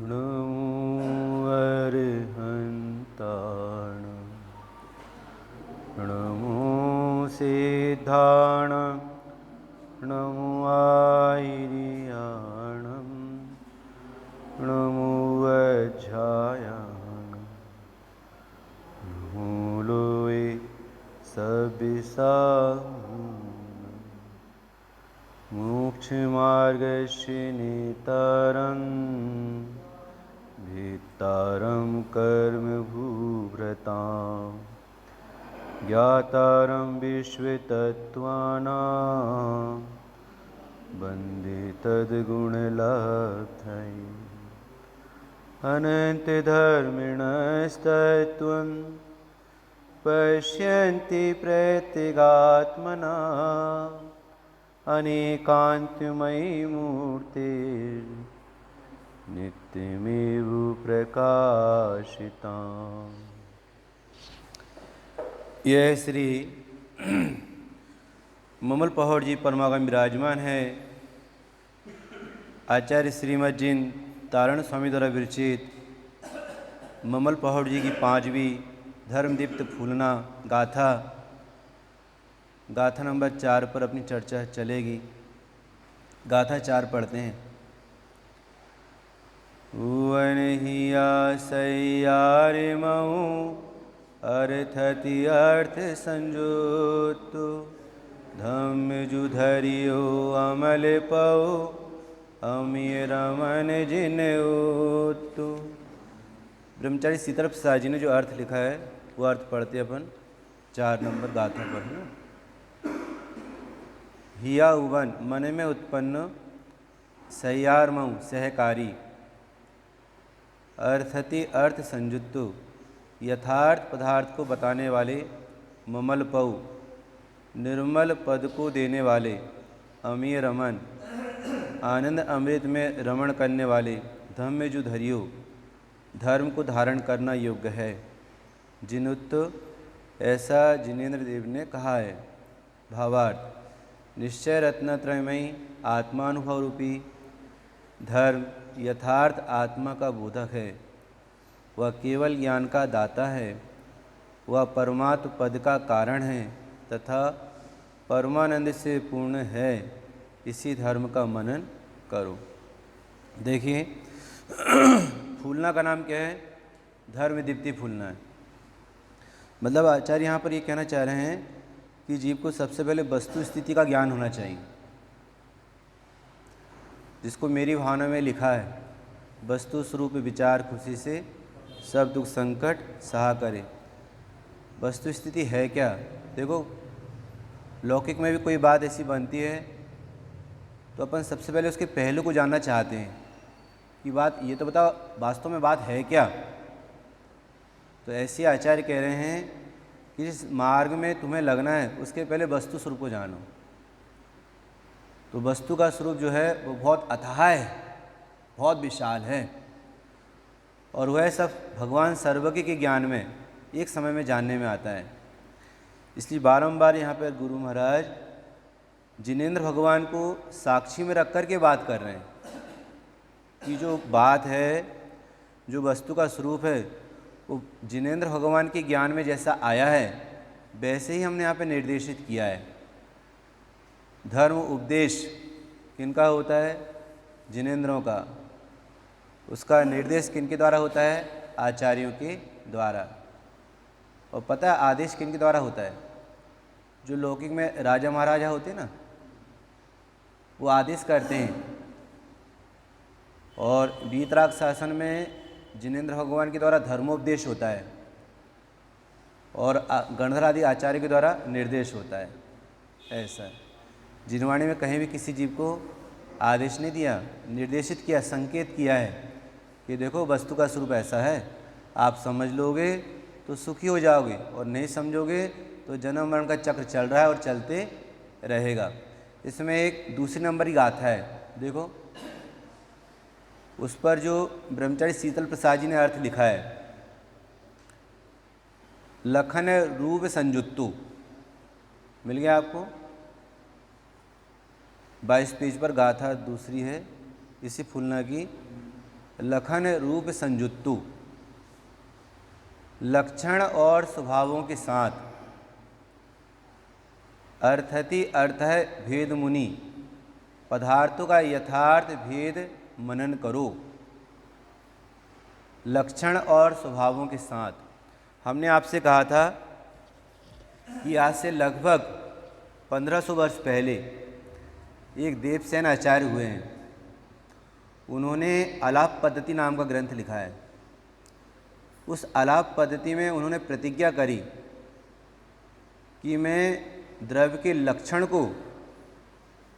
नमो अरहन्ताण नमो सिद्धाण नमो आयर्याणं नमो वज्रायाण नमो लोये सविसाहुं मोक्षमार्गस्य नेतारं भेत्तारं कर्मभूभृतां ज्ञातारं विश्वतत्त्वानां वन्दे तद्गुणलब्धये अनन्तधर्मिणस्तत्त्वं पश्यन्ति प्रत्यगात्मना अनेकान्तमयी मूर्तिर्नित्यमेव प्रकाशिताम्। यह श्री ममल पहोड़ जी परमागम विराजमान है। आचार्य श्रीमद जिन तारण स्वामी द्वारा विरचित ममल पहोड़ जी की 5वीं धर्मदीप्त फूलना गाथा नंबर 4 पर अपनी चर्चा चलेगी। गाथा 4 पढ़ते हैं। उवन हिया सैयारिमऊ अर्थति अर्थ संजोतु धम्म जुधरियो अमल पऊ अमीय रमन जिन ओतु। ब्रह्मचारी शीतल प्रसाद जी ने जो अर्थ लिखा है वो अर्थ पढ़ते अपन 4 नंबर गाथा पर है। हिया उवन मन में उत्पन्न, सैयारमऊ सहकारी, अर्थति अर्थ संयुक्तु यथार्थ पदार्थ को बताने वाले, ममल पऊ निर्मल पद को देने वाले, अमीय रमन आनंद अमृत में रमण करने वाले, धम्म जो धरियो धर्म को धारण करना योग्य है, जिनुत्त ऐसा जिनेन्द्र देव ने कहा है। भावार्थ निश्चय रत्नत्रयमयी आत्मानुभव रूपी धर्म यथार्थ आत्मा का बोधक है। वह केवल ज्ञान का दाता है। वह परमात्म पद का कारण है तथा परमानंद से पूर्ण है। इसी धर्म का मनन करो। देखिए फूलना का नाम क्या है? धर्म दीप्ति फूलना है। मतलब आचार्य यहाँ पर ये कहना चाह रहे हैं कि जीव को सबसे पहले वस्तु स्थिति का ज्ञान होना चाहिए, जिसको मेरी भावना में लिखा है, वस्तु स्वरूप विचार खुशी से सब दुख संकट सहा करे। वस्तु स्थिति है क्या? देखो लौकिक में भी कोई बात ऐसी बनती है तो अपन सबसे पहले उसके पहलू को जानना चाहते हैं कि बात ये तो बताओ वास्तव में बात है क्या। तो ऐसे आचार्य कह रहे हैं कि जिस मार्ग में तुम्हें लगना है उसके पहले वस्तु स्वरूप को जानो। तो वस्तु का स्वरूप जो है वो बहुत अथाह है, बहुत विशाल है, और वह सब भगवान सर्वज्ञ के ज्ञान में एक समय में जानने में आता है। इसलिए बारंबार यहाँ पर गुरु महाराज जिनेन्द्र भगवान को साक्षी में रख कर के बात कर रहे हैं कि जो बात है, जो वस्तु का स्वरूप है, वो जिनेन्द्र भगवान के ज्ञान में जैसा आया है वैसे ही हमने यहाँ पे निर्देशित किया है। धर्म उपदेश किनका होता है? जिनेन्द्रों का। उसका निर्देश किनके द्वारा होता है? आचार्यों के द्वारा। और पता है आदेश किनके द्वारा होता है? जो लौकिक में राजा महाराजा होते हैं ना, वो आदेश करते हैं। और वीतराग शासन में जिनेन्द्र भगवान के द्वारा धर्मोपदेश होता है और गणधर आदि आचार्य के द्वारा निर्देश होता है। ऐसा जिनवाणी में कहीं भी किसी जीव को आदेश नहीं दिया, निर्देशित किया, संकेत किया है कि देखो वस्तु का स्वरूप ऐसा है, आप समझ लोगे तो सुखी हो जाओगे और नहीं समझोगे तो जन्म मरण का चक्र चल रहा है और चलते रहेगा। इसमें एक दूसरी नंबर की गाथा है, देखो उस पर जो ब्रह्मचारी शीतल प्रसाद जी ने अर्थ लिखा है, लखन रूप संजुत्तु, मिल गया आपको? 22 पेज पर गाथा दूसरी है इसी फूलना की। लखन रूप संजुत्तु, लक्षण और स्वभावों के साथ। अर्थति अर्थ है भेद मुनि, पदार्थों का यथार्थ भेद मनन करो। लक्षण और स्वभावों के साथ। हमने आपसे कहा था कि आज से लगभग 1500 वर्ष पहले एक देवसेन आचार्य हुए हैं। उन्होंने आलाप पद्धति नाम का ग्रंथ लिखा है। उस आलाप पद्धति में उन्होंने प्रतिज्ञा करी कि मैं द्रव्य के लक्षण को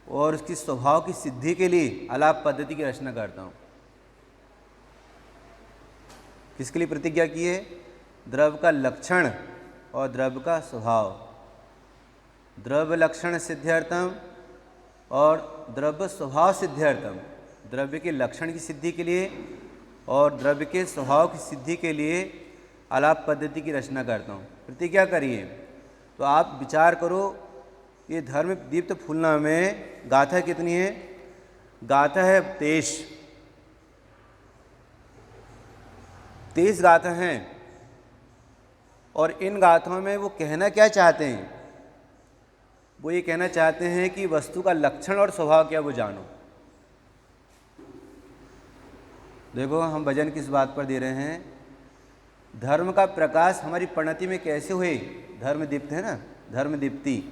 और उसकी स्वभाव की सिद्धि के लिए आलाप पद्धति की रचना करता हूँ। किसके लिए प्रतिज्ञा की है? द्रव्य का लक्षण और द्रव्य का स्वभाव। द्रव्य लक्षण सिद्ध्यर्थम और द्रव्य स्वभाव सिद्ध्यर्थम। द्रव्य के लक्षण की सिद्धि के लिए और द्रव्य के स्वभाव की सिद्धि के लिए आलाप पद्धति की रचना करता हूँ। प्रतिज्ञा करिए। तो आप विचार करो, ये धर्म दीप्त फूलना में गाथा कितनी है? गाथा है 23 गाथा हैं। और इन गाथाओं में वो कहना क्या चाहते हैं? वो ये कहना चाहते हैं कि वस्तु का लक्षण और स्वभाव क्या वो जानो। देखो, हम वजन किस बात पर दे रहे हैं? धर्म का प्रकाश हमारी परिणति में कैसे हुए? धर्म दीप्त है ना, धर्म दीप्ति।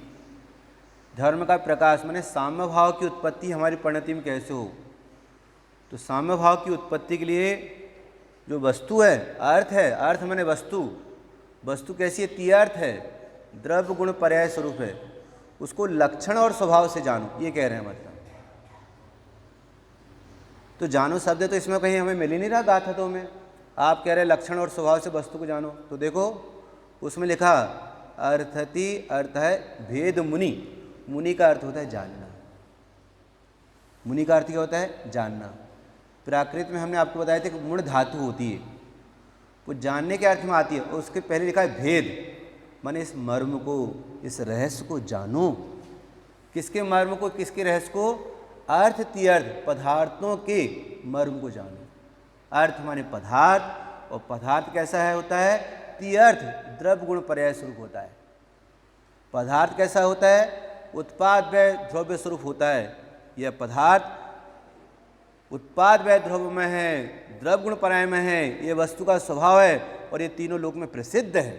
धर्म का प्रकाश माने साम्य भाव की उत्पत्ति हमारी परिणति में कैसे हो? तो साम्य भाव की उत्पत्ति के लिए जो वस्तु है, अर्थ है, अर्थ माने वस्तु। वस्तु कैसी है? तीर्थ है, द्रव्य गुण पर्याय स्वरूप है। उसको लक्षण और स्वभाव से जानो, ये कह रहे हैं। मतलब तो जानो शब्द तो इसमें कहीं हमें मिल ही नहीं रहा गाथा तो में। आप कह रहे हैं लक्षण और स्वभाव से वस्तु को जानो। तो देखो उसमें लिखा अर्थति अर्थ है भेद मुनि। मुनि का अर्थ होता है जानना। मुनि का अर्थ क्या होता है? जानना। प्राकृत में हमने आपको बताया था कि मुण धातु होती है, वो जानने के अर्थ में आती है। और उसके पहले लिखा है भेद, माने इस मर्म को, इस रहस्य को जानो। किसके मर्म को, किसके रहस्य को? अर्थ तीर्थ, पदार्थों के मर्म को जानो। अर्थ माने पदार्थ, और पदार्थ कैसा है होता है? तीर्थ, द्रव्य गुण पर्याय स्वरूप होता है। पदार्थ कैसा होता है? उत्पाद व द्रव्य स्वरूप होता है। यह पदार्थ उत्पाद व द्रव्य में है, द्रव्य गुण पर्याय में है। ये वस्तु का स्वभाव है और ये तीनों लोक में प्रसिद्ध है।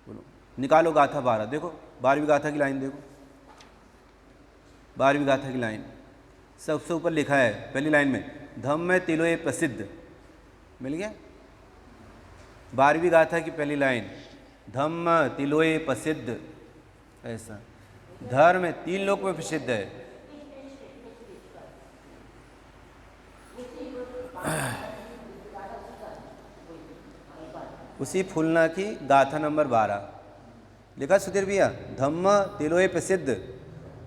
बोलो, निकालो गाथा 12। देखो 12वीं गाथा की लाइन देखो, 12वीं गाथा की लाइन सबसे ऊपर लिखा है पहली लाइन में, धम्म तिलोय प्रसिद्ध। मिल गया? 12वीं गाथा की पहली लाइन, धम्म तिलोय प्रसिद्ध। ऐसा धर्म 3 लोक में प्रसिद्ध है। उसी फूलना की गाथा नंबर 12 लिखा सुधीर भैया, धम्म तिलोय प्रसिद्ध।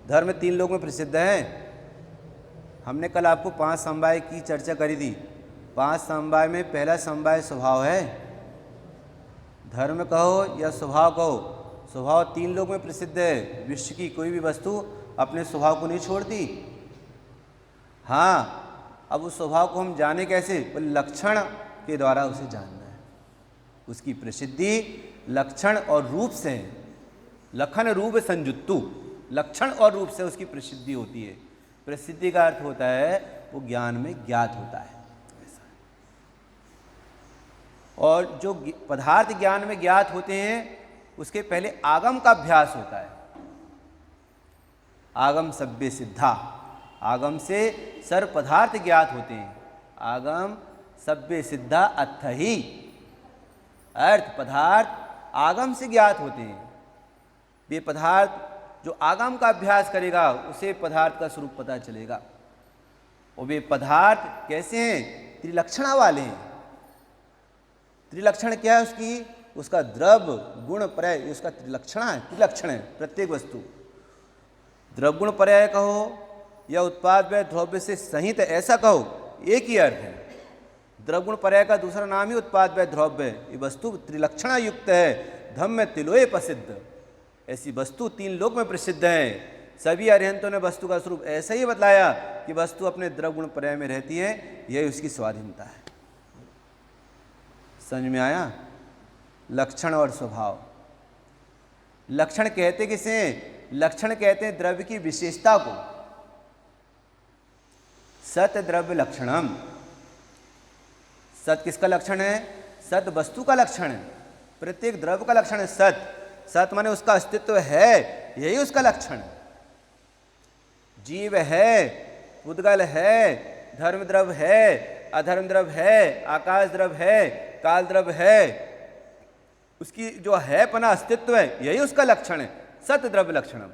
धर्म 3 लोक में प्रसिद्ध है। हमने कल आपको 5 समवाय की चर्चा करी थी। 5 समवाय में पहला समवाय स्वभाव है। धर्म कहो या स्वभाव कहो, स्वभाव 3 लोक में प्रसिद्ध है। विश्व की कोई भी वस्तु अपने स्वभाव को नहीं छोड़ती। हाँ, अब उस स्वभाव को हम जाने कैसे? लक्षण के द्वारा उसे जानना है। उसकी प्रसिद्धि लक्षण और रूप से है। लखन रूप संजुत्तु, लक्षण और रूप से उसकी प्रसिद्धि होती है। प्रसिद्धि का अर्थ होता है वो ज्ञान में ज्ञात होता है। ऐसा है। और जो पदार्थ ज्ञान में ज्ञात होते हैं उसके पहले आगम का अभ्यास होता है। आगम सभ्य सिद्धा, आगम से सर्व पदार्थ ज्ञात होते हैं। आगम सभ्य सिद्धा अथ ही, अर्थ पदार्थ आगम से ज्ञात होते हैं। ये पदार्थ जो आगम का अभ्यास करेगा उसे पदार्थ का स्वरूप पता चलेगा। और वे पदार्थ कैसे हैं? त्रिलक्षणा वाले हैं। त्रिलक्षण क्या है उसकी? उसका द्रव्य गुण पर्याय, उसका त्रिलक्षणा है। त्रिलक्षण है प्रत्येक वस्तु। द्रव्य गुण पर्याय कहो या उत्पाद व द्रव्य से सहित, ऐसा कहो, एक ही अर्थ है। द्रव्य गुण पर्याय का दूसरा नाम ही उत्पाद व द्रव्य। ये वस्तु त्रिलक्षणा युक्त है। धम्म तिलोय प्रसिद्ध। ऐसी वस्तु 3 लोक में प्रसिद्ध है। सभी अरिहंतों ने वस्तु का स्वरूप ऐसा ही बतलाया कि वस्तु अपने द्रव गुण पर्याय में रहती है, यही उसकी स्वाधीनता है। समझ में आया? लक्षण और स्वभाव। लक्षण कहते किसे? लक्षण कहते हैं द्रव्य की विशेषता को। सत द्रव्य लक्षणम। सत किसका लक्षण है? सत वस्तु का लक्षण है, प्रत्येक द्रव्य का लक्षण है सत। सत माने उसका अस्तित्व है, यही उसका लक्षण है। जीव है, पुद्गल है, धर्म द्रव्य है, अधर्म द्रव्य है, आकाश द्रव्य है, काल द्रव्य है, उसकी जो है पना अस्तित्व है, यही उसका लक्षण है, सत द्रव्य लक्षणम।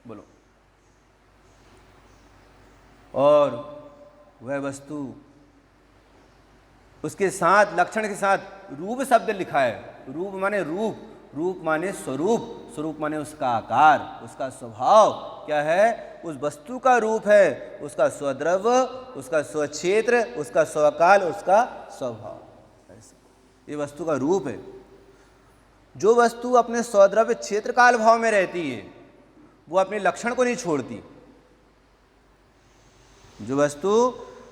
बोलो। और वह वस्तु उसके साथ लक्षण के साथ रूप शब्द लिखा है। रूप माने रूप, रूप माने स्वरूप, स्वरूप माने उसका आकार, उसका स्वभाव क्या है? उस वस्तु का रूप है, उसका स्वद्रव्य, उसका स्वक्षेत्र, उसका स्वकाल, उसका स्वभाव। ये वस्तु का रूप है। जो वस्तु अपने स्वद्रव्य क्षेत्र काल भाव में रहती है वो अपने लक्षण को नहीं छोड़ती। जो वस्तु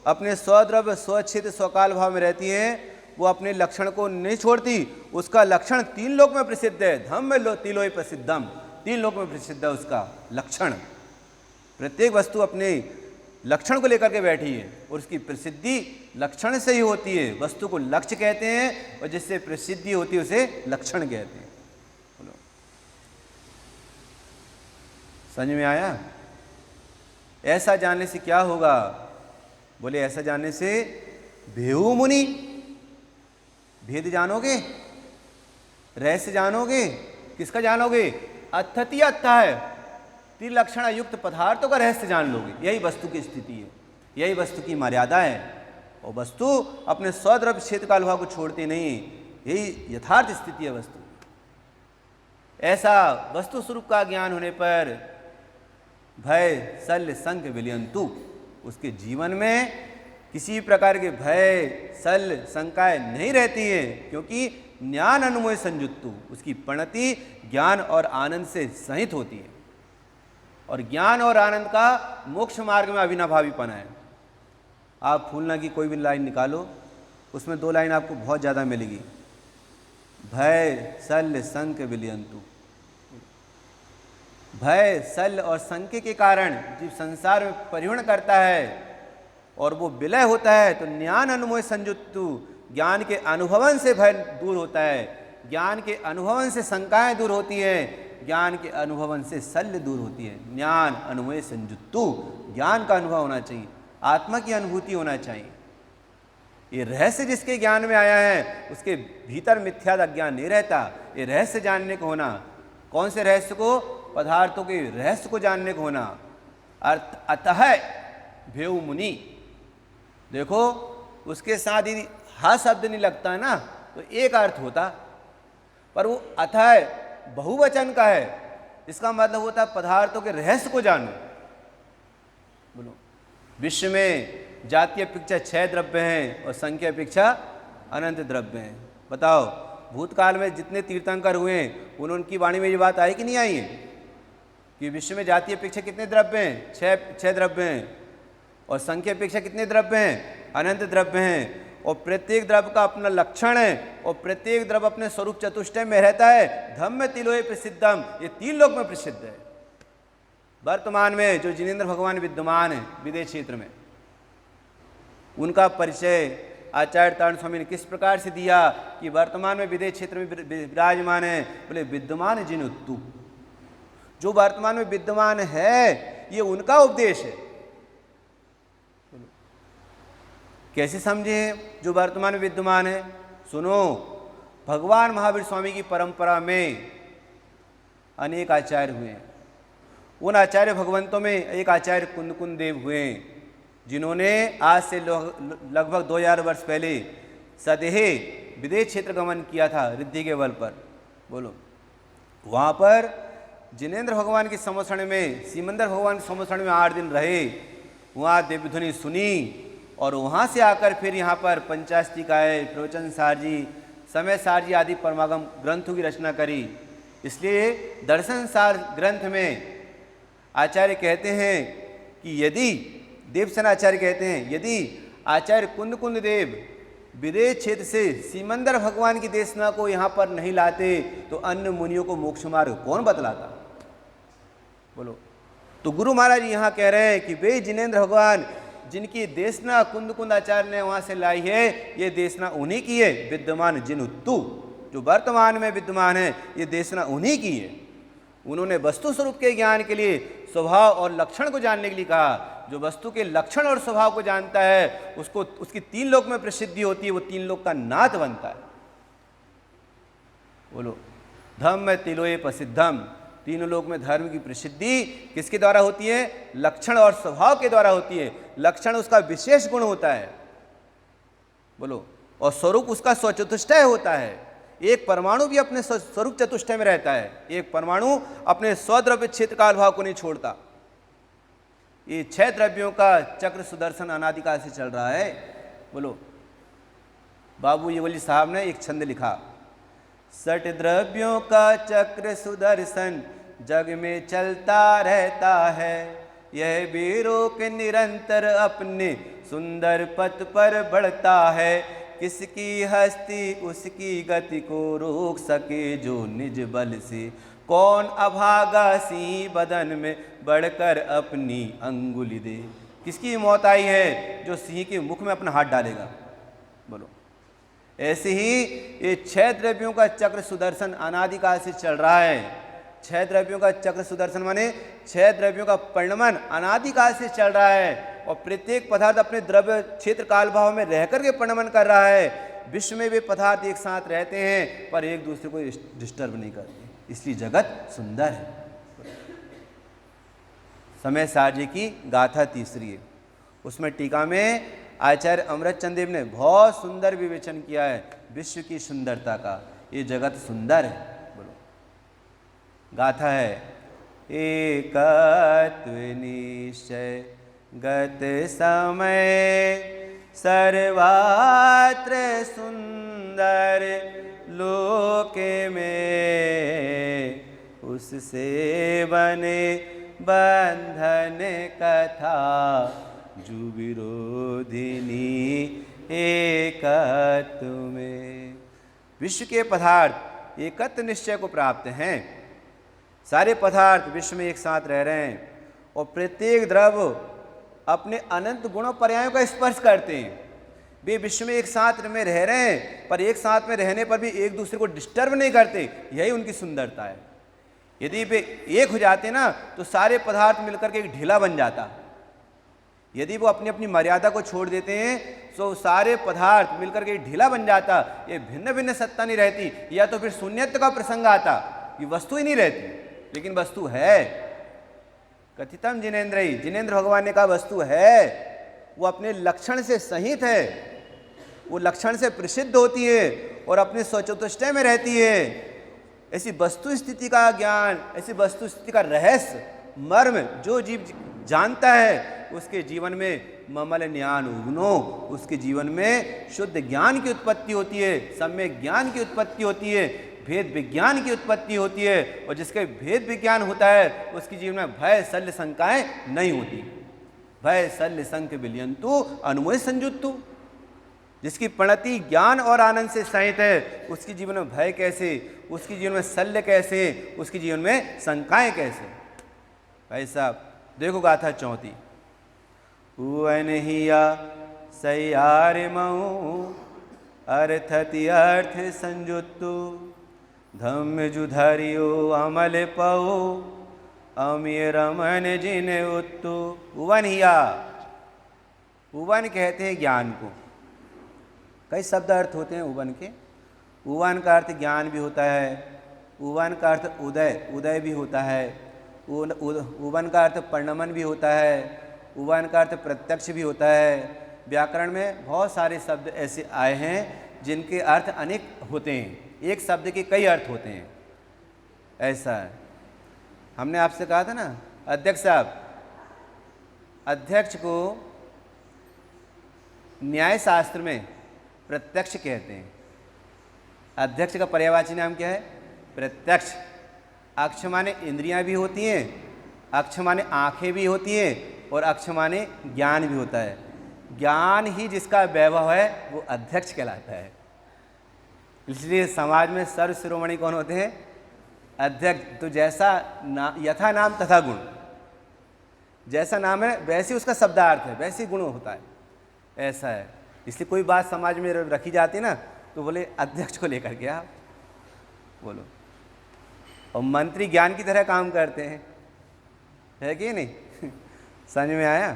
अपने स्वद्रव्य स्वक्षेत्र स्वकाल भाव में रहती है वो अपने लक्षण को नहीं छोड़ती। उसका लक्षण तीन लोक में प्रसिद्ध है। धम्म तिलोय प्रसिद्धम, तीन लोक में प्रसिद्ध है उसका लक्षण। प्रत्येक वस्तु अपने लक्षण को लेकर के बैठी है और उसकी प्रसिद्धि लक्षण से ही होती है। वस्तु को लक्ष्य कहते हैं और जिससे प्रसिद्धि होती है उसे लक्षण कहते हैं। बोलो, समझ में आया? ऐसा जानने से क्या होगा? बोले ऐसा जानने से भेहू मुनि, भेद जानोगे, रहस्य जानोगे। किसका जानोगे? अथति अथा है, त्रिलक्षण युक्त पदार्थों का रहस्य जान लोगे। यही वस्तु की स्थिति है, यही वस्तु की मर्यादा है। और वस्तु अपने स्वद्रव्य क्षेत्र काल भाव को छोड़ती नहीं, यही यथार्थ स्थिति है वस्तु। ऐसा वस्तु स्वरूप का ज्ञान होने पर भय शल्य संक विलयंतु, उसके जीवन में किसी प्रकार के भय शल्य शंकाएं नहीं रहती है, क्योंकि ज्ञान अनुमोय संयुक्तु, उसकी परिणति ज्ञान और आनंद से सहित होती है। और ज्ञान और आनंद का मोक्ष मार्ग में अविनाभावीपना है। आप फूलना की कोई भी लाइन निकालो, उसमें दो लाइन आपको बहुत ज़्यादा मिलेगी। भय शल्य संक विलयंतु। भय शल्य और शंके के कारण जीव संसार में परिवहन करता है और वो विलय होता है, तो ज्ञान अनुमोय संयुक्तु, ज्ञान के अनुभवन से भय दूर होता है, ज्ञान के अनुभवन से शंकाएं दूर होती हैं, ज्ञान के अनुभवन से शल्य दूर होती है। ज्ञान अनुमय संयुक्तु, ज्ञान का अनुभव होना चाहिए, आत्मा की अनुभूति होना चाहिए। ये रहस्य जिसके ज्ञान में आया है उसके भीतर मिथ्या ज्ञान नहीं रहता। ये रहस्य जानने को होना। कौन से रहस्य को? पदार्थों के रहस्य को जानने को होना। अर्थ अतः भेऊ मुनि। देखो उसके साथ यदि हा शब्द नहीं लगता है ना तो एक अर्थ होता, पर वो अतः बहुवचन का है, इसका मतलब होता है पदार्थों के रहस्य को जानो। बोलो। विश्व में जातीय अपेक्षा 6 द्रव्य हैं और संख्या अपेक्षा अनंत द्रव्य हैं। बताओ भूतकाल में जितने तीर्थंकर हुए उनकी वाणी में ये बात आई कि नहीं आई है कि विश्व में जातीय अपेक्षा कितने द्रव्य हैं? 6 द्रव्य हैं। और संख्या अपेक्षा कितने द्रव्य हैं? अनंत द्रव्य हैं। और प्रत्येक द्रव्य का अपना लक्षण है और प्रत्येक द्रव्य अपने स्वरूप चतुष्टय में रहता है। धम्म तिलोय प्रसिद्धम, ये 3 लोक में प्रसिद्ध है। वर्तमान में जो जिनेंद्र भगवान विद्यमान है विदेश क्षेत्र में, उनका परिचय आचार्य तारण स्वामी ने किस प्रकार से दिया कि वर्तमान में विदेश क्षेत्र में विराजमान है। बोले विद्यमान जिनुत्तु, जो वर्तमान में विद्यमान है ये उनका उपदेश है। कैसे समझे जो वर्तमान में विद्यमान है? सुनो, भगवान महावीर स्वामी की परंपरा में अनेक आचार्य हुए। उन आचार्य भगवंतों में एक आचार्य कुंदकुंद देव हुए, जिन्होंने आज से लगभग 2000 वर्ष पहले सदेह विदेश क्षेत्र गमन किया था रिद्धि के बल पर। बोलो। वहाँ पर जिनेंद्र भगवान के समक्षण में, सिमंदर भगवान के समक्षण में 8 दिन रहे, वहाँ दिव्य ध्वनि सुनी और वहाँ से आकर फिर यहाँ पर पंचास्तिकाय, प्रवचन सार जी, समय सार जी आदि परमागम ग्रंथों की रचना करी। इसलिए दर्शन सार ग्रंथ में आचार्य कहते हैं कि यदि देवसेन आचार्य कहते हैं यदि आचार्य कुंद कुंद देव विदेश क्षेत्र से सिमंदर भगवान की देशना को यहाँ पर नहीं लाते तो अन्य मुनियों को मोक्ष मार्ग कौन बतलाता? बोलो। तो गुरु महाराज यहाँ कह रहे हैं कि वे जिनेंद्र भगवान जिनकी देशना कुंद कुंद आचार्य ने वहाँ से लाई है, ये देशना उन्हीं की है। विद्यमान जिनुत्तु, जो वर्तमान में विद्यमान है, ये देशना उन्हीं की है। उन्होंने वस्तु स्वरूप के ज्ञान के लिए स्वभाव और लक्षण को जानने के लिए कहा। जो वस्तु के लक्षण और स्वभाव को जानता है उसको उसकी 3 लोक में प्रसिद्धि होती है, वो 3 लोक का नाथ बनता है। बोलो। धम्म तिलोय प्रसिद्धम, 3 लोक में धर्म की प्रसिद्धि किसके द्वारा होती है? लक्षण और स्वभाव के द्वारा होती है। लक्षण उसका विशेष गुण होता है, बोलो, और स्वरूप उसका स्वचतुष्टय होता है। एक परमाणु भी अपने स्वरूप चतुष्टय में रहता है। एक परमाणु अपने स्वद्रव्य क्षेत्र काल भाव को नहीं छोड़ता। ये 6 द्रव्यों का चक्र सुदर्शन अनादिकाल से चल रहा है। बोलो। बाबू येवली साहब ने एक छंद लिखा, 6 द्रव्यों का चक्र सुदर्शन जग में चलता रहता है, यह वीरों के निरंतर अपने सुंदर पथ पर बढ़ता है। किसकी हस्ती उसकी गति को रोक सके जो निज बल से, कौन अभागा सिंह बदन में बढ़कर अपनी अंगुली दे। किसकी मौत आई है? जो सिंह के मुख में अपना हाथ डालेगा। बोलो। ऐसे ही ये 6 द्रव्यों का चक्र सुदर्शन अनादिकाल से चल रहा है। 6 द्रव्यों का चक्र सुदर्शन माने 6 द्रव्यों का परिणमन अनादिकाल से चल रहा है, और प्रत्येक पदार्थ अपने द्रव्य क्षेत्र काल भाव में रह करके परिणमन कर रहा है। विश्व में वे पदार्थ एक साथ रहते हैं पर एक दूसरे को डिस्टर्ब नहीं करते, इसलिए जगत सुंदर है। समय सार जी की गाथा तीसरी है, उसमें टीका में आचार्य अमृतचंद देव ने बहुत सुंदर विवेचन किया है विश्व की सुंदरता का। ये जगत सुंदर है। बोलो। गाथा है, एकत्व निश्चय गत समय सर्वत्र सुंदर लोक में, उससे बने बंधन कथा जु विरोधिनी एकत्व में। विश्व के पदार्थ एकत्व निश्चय को प्राप्त हैं। सारे पदार्थ विश्व में एक साथ रह रहे हैं और प्रत्येक द्रव्य अपने अनंत गुणों पर्यायों का स्पर्श करते हैं। वे विश्व में एक साथ में रह रहे हैं पर एक साथ में रहने पर भी एक दूसरे को डिस्टर्ब नहीं करते। यही उनकी सुंदरता है। यदि वे एक हो जाते ना तो सारे पदार्थ मिलकर के एक ढीला बन जाता। यदि वो अपनी अपनी मर्यादा को छोड़ देते हैं तो सारे पदार्थ मिलकर के ढीला बन जाता। ये भिन्न भिन्न सत्ता नहीं रहती, या तो फिर शून्यत्व का प्रसंग आता, ये वस्तु ही नहीं रहती। लेकिन वस्तु है। कथितम जिनेन्द्र ही, जिनेन्द्र भगवान ने कहा वस्तु है, वो अपने लक्षण से सहित है, वो लक्षण से प्रसिद्ध होती है और अपने स्वचतुष्टय में रहती है। ऐसी वस्तु स्थिति का ज्ञान, ऐसी वस्तु स्थिति का रहस्य मर्म जो जीव जानता है उसके जीवन में ममल ज्ञान उगनो, उसके जीवन में शुद्ध ज्ञान की उत्पत्ति होती है, सम्यक ज्ञान की उत्पत्ति होती है, भेद विज्ञान की उत्पत्ति होती है। और जिसके भेद विज्ञान होता है उसके जीवन में भय शल्य शंकाएं नहीं होती। भय शल्य शंक विलयंतु अनुमोय संयुत्तु। जिसकी प्रणति ज्ञान और आनंद से सहित है उसके जीवन में भय कैसे, उसके जीवन में शल्य कैसे, उसके जीवन में शंकाएं कैसे। भाई साहब देखो गाथा 34। उवन हिया सयार मऊ अर्थति अर्थ संयुत्तु, धम्म जुधरियो अमल पऊ अमीय रमन जिन उत्तु। उवन हिया, उवन कहते हैं ज्ञान को। कई शब्द अर्थ होते हैं उवन के। उवन का अर्थ ज्ञान भी होता है, उवन का अर्थ उदय, उदय भी होता है, उवन का अर्थ परिणमन भी होता है, उवन का अर्थ प्रत्यक्ष भी होता है। व्याकरण में बहुत सारे शब्द ऐसे आए हैं जिनके अर्थ अनेक होते हैं। एक शब्द के कई अर्थ होते हैं, ऐसा है। हमने आपसे कहा था ना अध्यक्ष साहब, अध्यक्ष को न्याय शास्त्र में प्रत्यक्ष कहते हैं। अध्यक्ष का पर्यायवाची नाम क्या है? प्रत्यक्ष। अक्ष माने इंद्रियां भी होती हैं अक्ष माने आंखें भी होती हैं और अक्ष माने ज्ञान भी होता है। ज्ञान ही जिसका वैभव है वो अध्यक्ष कहलाता है। इसलिए समाज में सर्व शिरोमणि कौन होते हैं? अध्यक्ष। तो जैसा यथा नाम तथा गुण, जैसा नाम है वैसे उसका शब्दार्थ है, वैसे गुण होता है, ऐसा है। इसलिए कोई बात समाज में रखी जाती है ना तो बोले अध्यक्ष को लेकर के आप बोलो। और मंत्री ज्ञान की तरह काम करते हैं, है कि नहीं? समझ में आया?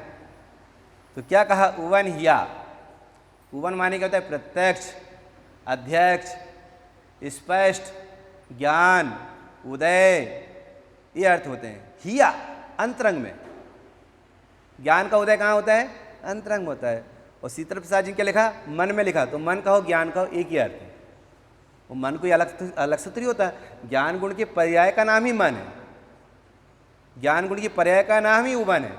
तो क्या कहा? उवन हिया। उवन माने क्या होता है? प्रत्यक्ष, अध्यक्ष, स्पष्ट, ज्ञान, उदय, ये अर्थ होते हैं। हिया अंतरंग में। ज्ञान का उदय कहाँ होता है? अंतरंग होता है। और शीतल प्रसाद जी क्या लिखा? मन में लिखा। तो मन कहो ज्ञान कहो एक ही अर्थ है। वो मन कोई अलग से थोड़ी होता है। ज्ञान गुण के पर्याय का नाम ही मन है। ज्ञान गुण के पर्याय का नाम ही उवन है।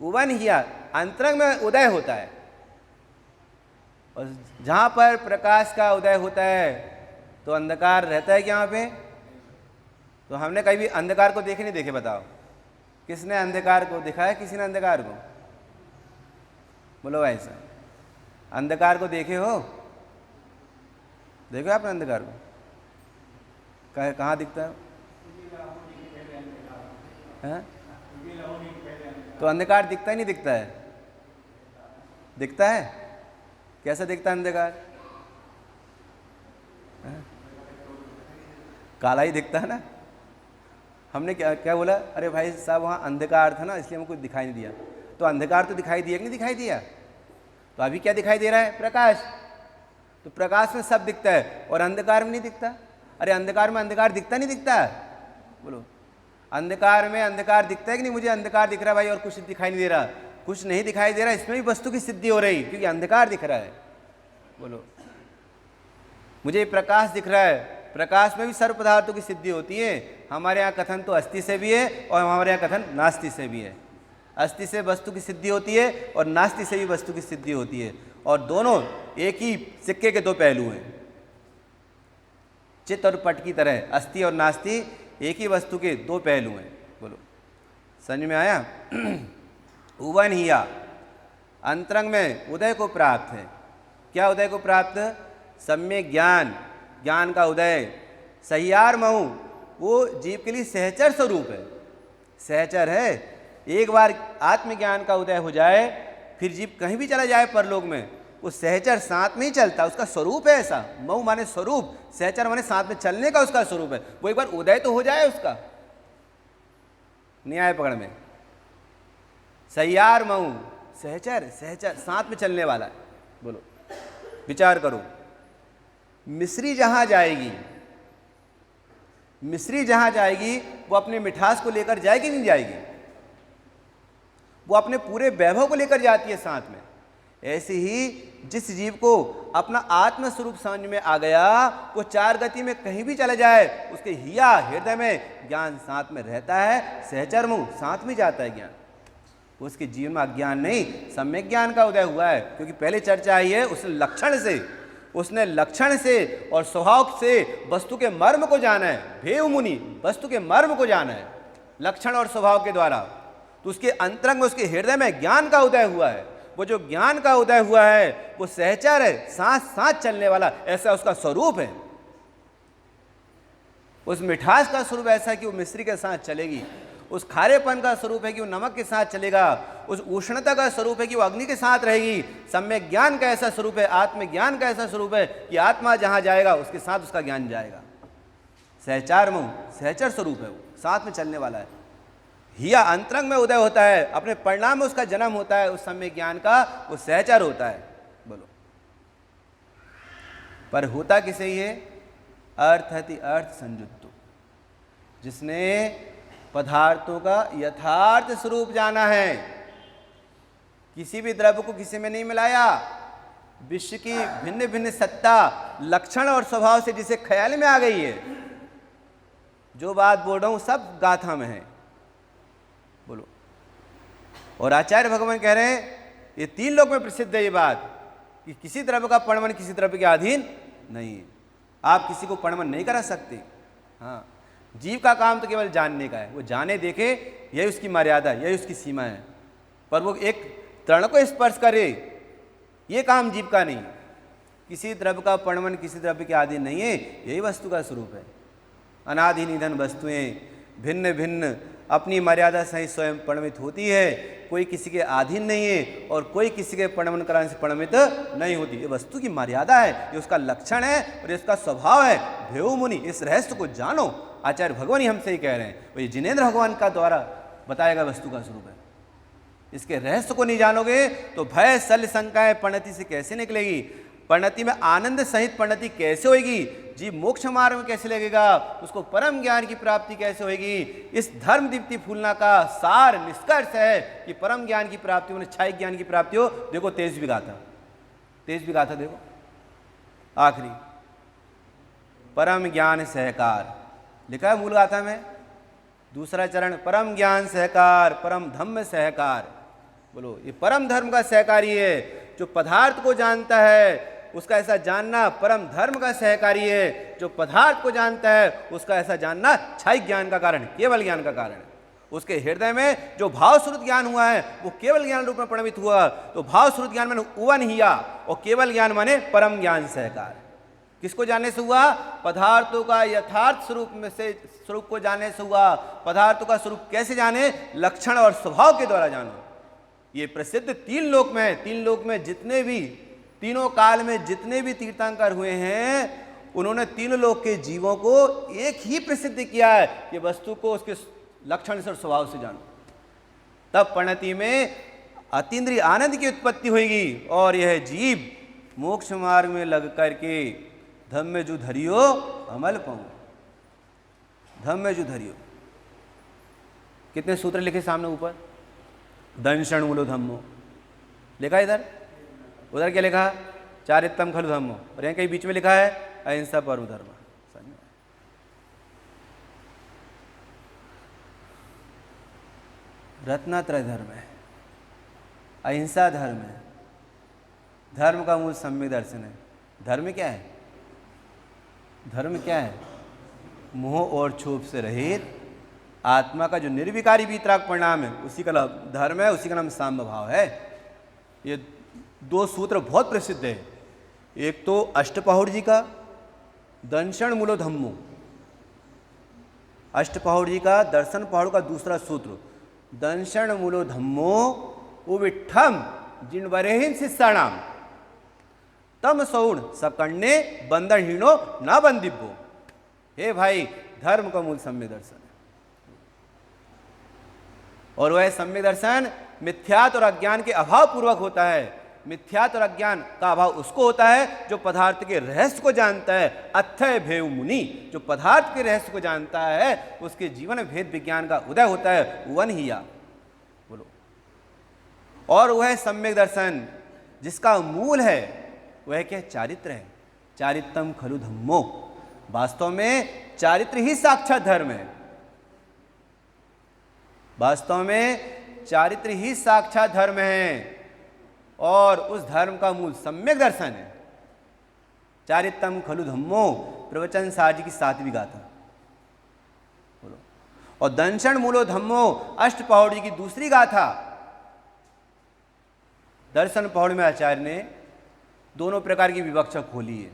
उवन हिया, अंतरंग में उदय होता है। और जहाँ पर प्रकाश का उदय होता है तो अंधकार रहता है क्या वहाँ पे? तो हमने कभी अंधकार को देखे नहीं देखे? बताओ, किसने अंधकार को देखा है? किसी ने अंधकार को? बोलो भाई साहब, अंधकार को देखे हो? देखो आपने अंधकार को? कहाँ दिखता है? हैं? तो अंधकार दिखता ही नहीं दिखता है? दिखता है। कैसा दिखता है अंधकार? काला ही दिखता है ना। हमने क्या क्या बोला? अरे भाई साहब वहाँ अंधकार था ना इसलिए हमको दिखाई नहीं दिया। तो अंधकार तो दिखाई दिया कि नहीं दिखाई दिया? तो अभी क्या दिखाई दे रहा है? प्रकाश। तो प्रकाश में सब दिखता है और अंधकार में नहीं दिखता। अरे अंधकार में अंधकार दिखता नहीं दिखता? बोलो, अंधकार में अंधकार दिखता है कि नहीं? मुझे अंधकार दिख रहा है भाई और कुछ दिखाई नहीं दे रहा। कुछ नहीं दिखाई दे रहा, इसमें भी वस्तु की सिद्धि हो रही क्योंकि अंधकार दिख रहा है। बोलो, मुझे प्रकाश दिख रहा है, प्रकाश में भी सर्व पदार्थों की सिद्धि होती है। हमारे यहाँ कथन तो अस्थि से भी है और हमारे यहाँ कथन नास्ति से भी है। अस्थि से वस्तु की सिद्धि होती है और नास्ति से भी वस्तु की सिद्धि होती है। और दोनों एक ही सिक्के के दो पहलू हैं, चित्त और पट की तरह। अस्थि और नास्ति एक ही वस्तु के दो पहलू हैं। बोलो, समझ में आया? उवन हिया, अंतरंग में उदय को प्राप्त है। क्या उदय को प्राप्त? सम्यक ज्ञान, ज्ञान का उदय। सहियार महु, वो जीव के लिए सहचर स्वरूप है। सहचर है। एक बार आत्मज्ञान का उदय हो जाए फिर जीव कहीं भी चला जाए परलोक में, वो सहचर साथ में ही चलता। उसका स्वरूप है ऐसा। महु माने स्वरूप, सहचर माने साथ में चलने का उसका स्वरूप है। वो एक बार उदय तो हो जाए उसका, न्याय पकड़ में। सहियार महु, सहचर, सहचर साथ में चलने वाला है। बोलो, विचार करो। मिस्री जहां जाएगी, मिस्री जहां जाएगी वो अपने मिठास को लेकर जाएगी नहीं जाएगी? वो अपने पूरे वैभव को लेकर जाती है साथ में। ऐसे ही जिस जीव को अपना आत्म स्वरूप समझ में आ गया, वो चार गति में कहीं भी चला जाए, उसके हिया हृदय में ज्ञान साथ में रहता है। सहचर मुँह साथ में जाता है ज्ञान। उसके जीवन में अज्ञान नहीं, सम्यक ज्ञान का उदय हुआ है। क्योंकि पहले चर्चा आई है, उसने लक्षण से और स्वभाव से वस्तु के मर्म को जाना है। भेव मुनि वस्तु के मर्म को जाना है लक्षण और स्वभाव के द्वारा। तो उसके अंतरंग में, उसके हृदय में ज्ञान का उदय हुआ है। वो जो ज्ञान का उदय हुआ है वो सहचर है, साथ साथ चलने वाला, ऐसा उसका स्वरूप है। उस मिठास का स्वरूप ऐसा कि वो मिश्री के साथ चलेगी। उस खारेपन का स्वरूप है कि वो नमक के साथ चलेगा। उस उष्णता का स्वरूप है कि वो अग्नि के साथ रहेगी। सम्यक ज्ञान का ऐसा स्वरूप है, आत्मज्ञान का ऐसा स्वरूप है कि आत्मा जहां जाएगा उसके साथ उसका ज्ञान जाएगा। सहचार मुँह, सहचर स्वरूप है, वो साथ में चलने वाला है। हिया अंतरंग में उदय होता है, अपने परिणाम में उसका जन्म होता है। उस सम्यक ज्ञान का वो सहचर होता है। बोलो, पर होता किसे ही है? अर्थति अर्थ संयुक्तो, जिसने पदार्थों का यथार्थ स्वरूप जाना है। किसी भी द्रव्य को किसी में नहीं मिलाया। विश्व की भिन्न भिन्न सत्ता, लक्षण और स्वभाव से जिसे ख्याल में आ गई है। जो बात बोल रहा हूं सब गाथा में है। बोलो, और आचार्य भगवान कह रहे हैं, ये तीन लोक में प्रसिद्ध है ये बात कि किसी द्रव्य का पणवन किसी द्रव्य के अधीन नहीं है। आप किसी को पणवन नहीं करा सकते। हाँ, जीव का काम तो केवल जानने का है, वो जाने देखे, यही उसकी मर्यादा, यही उसकी सीमा है। पर वो एक तृण को स्पर्श करे, ये काम जीव का नहीं। किसी द्रव्य का परिणमन किसी द्रव्य के अधीन नहीं है, यही वस्तु का स्वरूप है। अनादि निधन वस्तुएं भिन्न भिन्न अपनी मर्यादा सहित स्वयं परिणमित होती है, कोई किसी के अधीन नहीं है और कोई किसी के परिणमन कराने से परिणमित नहीं होती। ये वस्तु की मर्यादा है, ये उसका लक्षण है और इसका स्वभाव है। भेऊ मुनि, इस रहस्य को जानो। आचार्य भगवान ही हमसे ही कह रहे हैं, वही जिनेन्द्र भगवान का द्वारा बताया गया वस्तु का स्वरूप है। इसके रहस्य को नहीं जानोगे तो भय शल्य शंकाएं परिणति से कैसे निकलेगी, परिणति में आनंद सहित परिणति कैसे होगी, जीव मोक्ष मार्ग में कैसे लगेगा, उसको परम ज्ञान की प्राप्ति कैसे होगी। इस धर्म दीप्ति फूलना का सार निष्कर्ष है कि परम ज्ञान की प्राप्ति हो, छाई ज्ञान की प्राप्ति हो। देखो तेज भी गाथा देखो आखिरी, परम ज्ञान सहकार लिखा है मूल गाथा में। दूसरा चरण परम ज्ञान सहकार, परम धम्म सहकार। बोलो, ये परम धर्म का सहकारी है, जो पदार्थ को जानता है उसका ऐसा जानना परम धर्म का सहकारी है, जो पदार्थ को जानता है उसका ऐसा जानना छाई ज्ञान का कारण, केवल ज्ञान का कारण है। उसके हृदय में जो भाव श्रुत ज्ञान हुआ है वो केवल ज्ञान रूप में परिणमित हुआ। तो भाव श्रुत ज्ञान माने उवन हिया और केवल ज्ञान माने परम ज्ञान सहकार। किसको जानने से हुआ? पदार्थों का यथार्थ स्वरूप में से स्वरूप को जानने से हुआ। पदार्थों का स्वरूप कैसे जाने? लक्षण और स्वभाव के द्वारा जानो। ये प्रसिद्ध तीन लोक में है। तीन लोक में जितने भी, तीनों काल में जितने भी तीर्थंकर हुए हैं उन्होंने तीनों लोक के जीवों को एक ही प्रसिद्ध किया है कि वस्तु को उसके लक्षण से और स्वभाव से जानो, तब परिणति में अतीन्द्रिय आनंद की उत्पत्ति होगी और यह जीव मोक्ष मार्ग में लग करके धम्म जु धरियो अमल पाऊं, धम्म जु धरियो। कितने सूत्र लिखे सामने ऊपर? दंशन मूलो धम्मो लिखा है इधर, उधर क्या लिखा? चारित्तम खलु धम्मो, और यहाँ कहीं बीच में लिखा है अहिंसा परम धर्म। रत्नात्रय धर्म है, अहिंसा धर्म है, धर्म का मूल सम्यक दर्शन है। धर्म क्या है? धर्म क्या है? मोह और क्षोभ से रहित आत्मा का जो निर्विकारी वीतराग परिणाम है उसी का धर्म है, उसी का नाम साम्य भाव है। ये दो सूत्र बहुत प्रसिद्ध है। एक तो अष्टपहौड़ जी का दंशन मूलो धम्मो, अष्टपहौड़ जी का दर्शन पहाड़ का दूसरा सूत्र दंशन मूलो धम्मो उविठम जिनवरेहिन शिष्याणाम तम सौण सकण्णे बंधनहीनो न बंदिब्बो। हे भाई, धर्म का मूल सम्यक दर्शन है और वह सम्यक दर्शन मिथ्यात्व और अज्ञान के अभाव पूर्वक होता है। मिथ्यात्व और अज्ञान का अभाव उसको होता है जो पदार्थ के रहस्य को जानता है। अथय भेव मुनि, जो पदार्थ के रहस्य को जानता है उसके जीवन में भेद विज्ञान का उदय होता है। वन हिया बोलो। और वह सम्यक दर्शन जिसका मूल है वह क्या? चारित्र है। चारित्रम खलु धम्मो, वास्तव में चारित्र ही साक्षात धर्म है। वास्तव में चारित्र ही साक्षात धर्म है और उस धर्म का मूल सम्यक दर्शन है। चारित्रम खलु धम्मो प्रवचन सार की 7वीं गाथा बोलो। और दंशन मूलो धम्मो अष्टपहौड़ जी की दूसरी गाथा। दर्शन पहौड़ में आचार्य ने दोनों प्रकार की विवक्षा खोली है।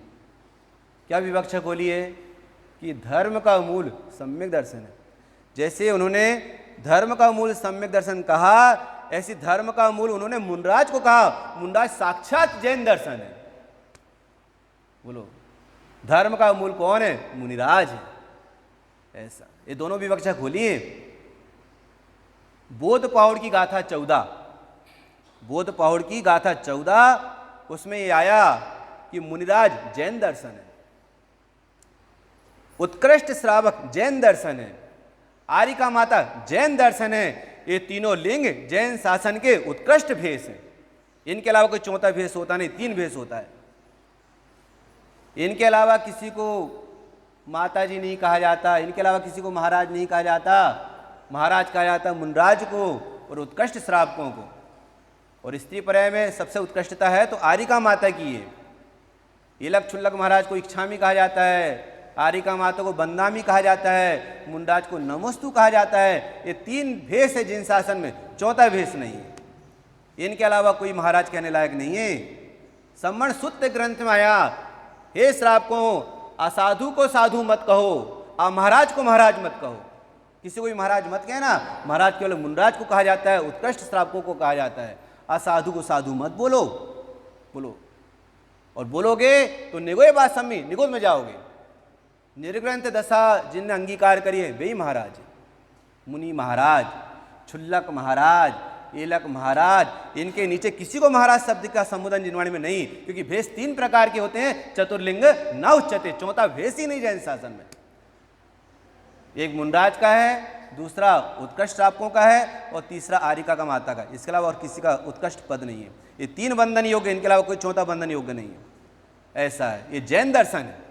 क्या विवक्षा खोली है? कि धर्म का मूल सम्यक दर्शन है। जैसे उन्होंने धर्म का मूल सम्यक दर्शन कहा, ऐसी धर्म का मूल उन्होंने मुनराज को कहा। मुनराज साक्षात जैन दर्शन है। बोलो, धर्म का मूल कौन है? मुनिराज है। ऐसा ये दोनों विवक्षा खोली है। बोध पहाड़ की गाथा 14, बोध पहाड़ की गाथा 14, उसमें ये आया कि मुनिराज जैन दर्शन है, उत्कृष्ट श्रावक जैन दर्शन है, आरिका माता जैन दर्शन है। ये तीनों लिंग जैन शासन के उत्कृष्ट भेष हैं। इनके अलावा कोई चौथा भेष होता नहीं, 3 भेष होता है। इनके अलावा किसी को माता जी नहीं कहा जाता, इनके अलावा किसी को महाराज नहीं कहा जाता। महाराज कहा जाता मुनराज को और उत्कृष्ट श्रावकों को। और स्त्री पर्याय में सबसे उत्कृष्टता है तो आरिका माता की है। इलक छुल्लक महाराज को इच्छामी कहा जाता है, आरिका माता को बंदामी कहा जाता है, मुंडाज को नमोस्तु कहा जाता है। ये 3 भेष है जिन शासन में, चौथा भेष नहीं है। इनके अलावा कोई महाराज कहने लायक नहीं है। सम्मण सूत्र ग्रंथ में आया, हे श्रावकों, असाधु को साधु मत कहो, और महाराज को महाराज मत कहो। किसी को भी महाराज मत कहना। महाराज केवल मुंडराज को कहा जाता है, उत्कृष्ट श्रावकों को कहा जाता है। असाधु को साधु मत बोलो, और बोलोगे तो निगोय बात सम्मी, निगोद में जाओगे। निर्ग्रंथ दशा जिनने अंगीकार करी है वे ही महाराज, मुनि महाराज, छुल्लक महाराज, एलक महाराज, इनके नीचे किसी को महाराज शब्द का संबोधन जिनवाणी में नहीं, क्योंकि भेष 3 प्रकार के होते हैं। चतुर्लिंग न उच्चते, चौथा भेष ही नहीं जैन शासन में। एक मुंडराज का है, दूसरा उत्कृष्ट श्रावकों का है, और तीसरा आरिका का माता का। इसके अलावा और किसी का उत्कृष्ट पद नहीं है। ये 3 बंधन योग्य, इनके अलावा कोई चौथा बंधन योग्य नहीं है। ऐसा है, ये जैन दर्शन है।